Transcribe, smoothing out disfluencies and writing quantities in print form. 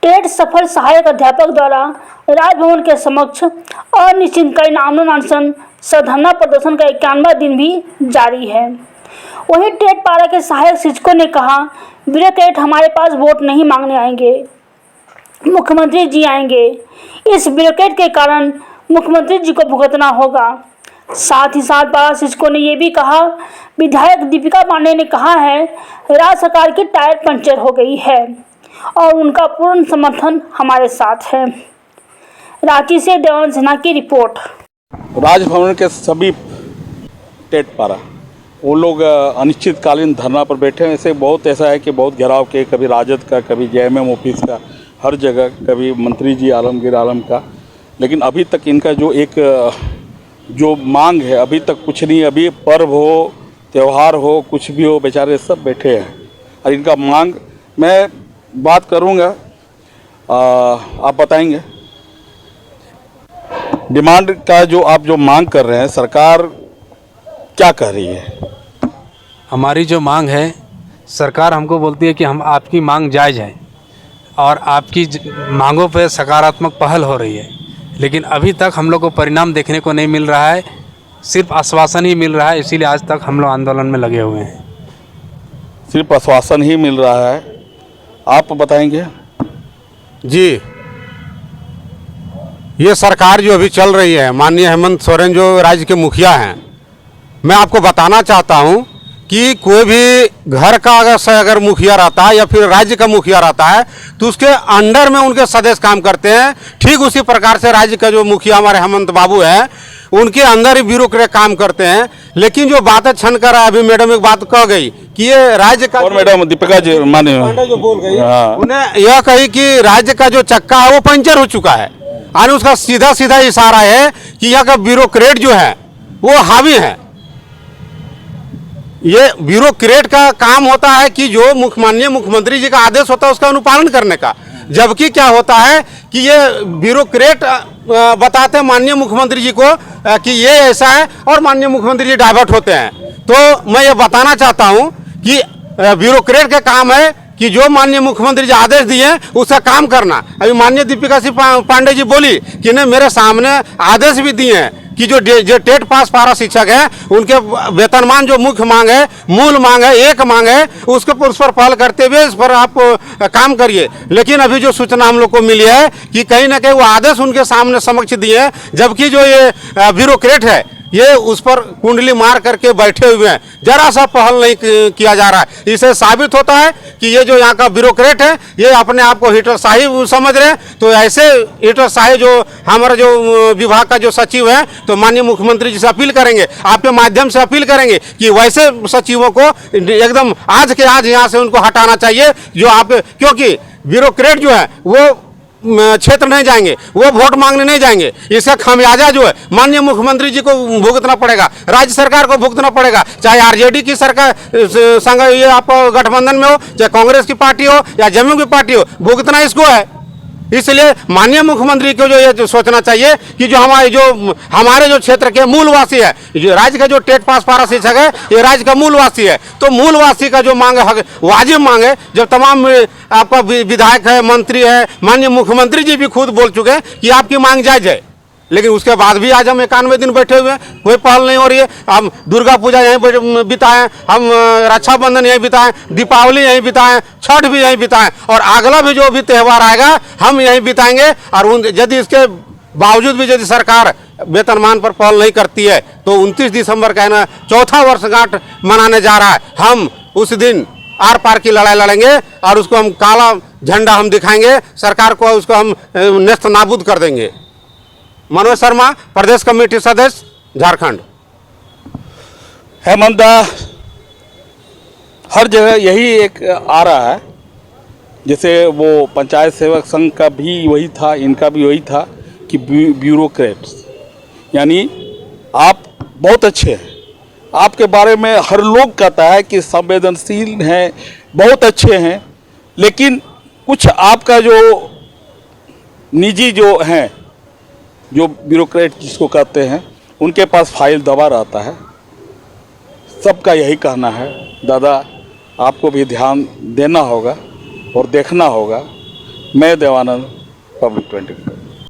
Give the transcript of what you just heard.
TET सफल सहायक अध्यापक द्वारा राजभवन के समक्ष अनिश्चितकालीन आमरण अनशन सह धरना प्रदर्शन का 91वां दिन भी जारी है। वहीं टेट पारा के सहायक शिक्षकों ने कहा, ब्यूरोक्रेट हमारे पास वोट नहीं मांगने आएंगे, मुख्यमंत्री जी आएंगे। इस ब्यूरोक्रेट के कारण मुख्यमंत्री जी को भुगतना होगा। साथ ही साथ पारा शिक्षकों ने ये भी कहा, विधायक दीपिका पांडे ने कहा है राज्य सरकार की टायर पंचर हो गई है और उनका पूर्ण समर्थन हमारे साथ है। रांची से देवानंद सिन्हा की रिपोर्ट। राजभवन के सभी टेट पारा वो लोग अनिश्चितकालीन धरना पर बैठे हैं। ऐसे बहुत ऐसा है कि बहुत घेराव के, कभी राजद का, कभी जेएमएम ऑफिस का, हर जगह, कभी मंत्री जी आलमगीर आलम का, लेकिन अभी तक इनका जो मांग है अभी तक कुछ नहीं। अभी पर्व हो, त्यौहार हो, कुछ भी हो, बेचारे सब बैठे हैं और इनका मांग मैं बात करूंगा, आप बताएंगे डिमांड का जो आप जो मांग कर रहे हैं, सरकार क्या कह रही है? हमारी जो मांग है, सरकार हमको बोलती है कि हम आपकी मांग जायज़ है और आपकी मांगों पर सकारात्मक पहल हो रही है, लेकिन अभी तक हम लोग को परिणाम देखने को नहीं मिल रहा है, सिर्फ आश्वासन ही मिल रहा है। इसीलिए आज तक हम लोग आंदोलन में लगे हुए हैं। सिर्फ आश्वासन ही मिल रहा है, आप बताएंगे? जी, ये सरकार जो अभी चल रही है, माननीय हेमंत सोरेन जो राज्य के मुखिया हैं, मैं आपको बताना चाहता हूं कि कोई भी घर का अगर मुखिया रहता है या फिर राज्य का मुखिया रहता है तो उसके अंडर में उनके सदस्य काम करते हैं। ठीक उसी प्रकार से राज्य का जो मुखिया हमारे हेमंत बाबू है, उनके अंदर ही ब्यूरोक्रेट काम करते हैं। लेकिन जो बातें छन कर अभी मैडम एक बात कह गई कि ये राज्य का, और मैडम दीपिका जी माने जो बोल गई, उन्हें यह कही कि राज्य का जो चक्का है वो पंचर हो चुका है और उसका सीधा सीधा इशारा है कि यहाँ का ब्यूरोक्रेट जो है वो हावी है। ये ब्यूरोक्रेट का काम होता है कि जो माननीय मुख्यमंत्री जी का आदेश होता है उसका अनुपालन करने का, जबकि क्या होता है कि ये ब्यूरोक्रेट बताते हैं माननीय मुख्यमंत्री जी को कि ये ऐसा है और माननीय मुख्यमंत्री जी डाइवर्ट होते हैं। तो मैं ये बताना चाहता हूँ कि ब्यूरोक्रेट का काम है कि जो माननीय मुख्यमंत्री जी आदेश दिए उसका काम करना। अभी माननीय दीपिका सिंह पांडे जी बोली कि ने मेरे सामने आदेश भी दिए हैं कि जो टेट पास पारा शिक्षक है उनके वेतनमान जो मुख्य मांग है, मूल मांग है, एक मांग है, उसके उस पर पहल करते हुए इस पर आप काम करिए। लेकिन अभी जो सूचना हम लोग को मिली है कि कहीं ना कहीं वो आदेश उनके सामने समक्ष दिए हैं, जबकि जो ये ब्यूरोक्रेट है ये उस पर कुंडली मार करके बैठे हुए हैं, जरा सा पहल नहीं किया जा रहा है। इससे साबित होता है कि ये जो यहाँ का ब्यूरोक्रेट है ये अपने आप को हिटलरशाही समझ रहे हैं। तो ऐसे हिटलरशाही जो हमारा जो विभाग का जो सचिव है, तो माननीय मुख्यमंत्री जी से अपील करेंगे, आपके माध्यम से अपील करेंगे कि वैसे सचिवों को एकदम आज के आज यहाँ से उनको हटाना चाहिए। जो आप, क्योंकि ब्यूरोक्रेट जो है वो क्षेत्र नहीं जाएंगे, वो वोट मांगने नहीं जाएंगे। इसका खामियाजा जो है माननीय मुख्यमंत्री जी को भुगतना पड़ेगा, राज्य सरकार को भुगतना पड़ेगा, चाहे आरजेडी की सरकार संग ये आप गठबंधन में हो, चाहे कांग्रेस की पार्टी हो या जम्मू की पार्टी हो, भुगतना इसको है। इसलिए माननीय मुख्यमंत्री को जो ये सोचना चाहिए कि जो हमारे जो क्षेत्र के मूलवासी है, जो राज्य का जो टेट पास पारा शिक्षक है ये राज्य का मूलवासी है, तो मूलवासी का जो मांग है वाजिब मांग है। जब तमाम आपका विधायक है, मंत्री है, माननीय मुख्यमंत्री जी भी खुद बोल चुके हैं कि आपकी मांग जायज है, लेकिन उसके बाद भी आज हम 91 दिन बैठे हुए हैं, कोई पहल नहीं हो रही है। हम दुर्गा पूजा यहीं बिताएं, हम रक्षाबंधन यहीं बिताएं, दीपावली यहीं बिताएं, छठ भी यहीं बिताएं और अगला भी जो भी त्यौहार आएगा हम यहीं बिताएंगे। और यदि इसके बावजूद भी यदि सरकार वेतनमान पर पहल नहीं करती है तो 29 दिसंबर का है ना 4था वर्षगांठ मनाने जा रहा है। हम उस दिन आर पार की लड़ाई लड़ेंगे और उसको हम काला झंडा हम दिखाएंगे, सरकार को उसको हम नेस्त नाबूद कर देंगे। मनोज शर्मा, प्रदेश कमेटी सदस्य, झारखंड। हेमंत, हर जगह यही एक आ रहा है, जैसे वो पंचायत सेवक संघ का भी वही था, इनका भी वही था कि ब्यूरोक्रेट्स, यानी आप बहुत अच्छे हैं, आपके बारे में हर लोग कहता है कि संवेदनशील हैं, बहुत अच्छे हैं, लेकिन कुछ आपका जो निजी जो हैं, जो ब्यूरोक्रेट जिसको कहते हैं, उनके पास फाइल दबा रहता है। सबका यही कहना है, दादा आपको भी ध्यान देना होगा और देखना होगा मैं देवानंद, पब्लिक 24।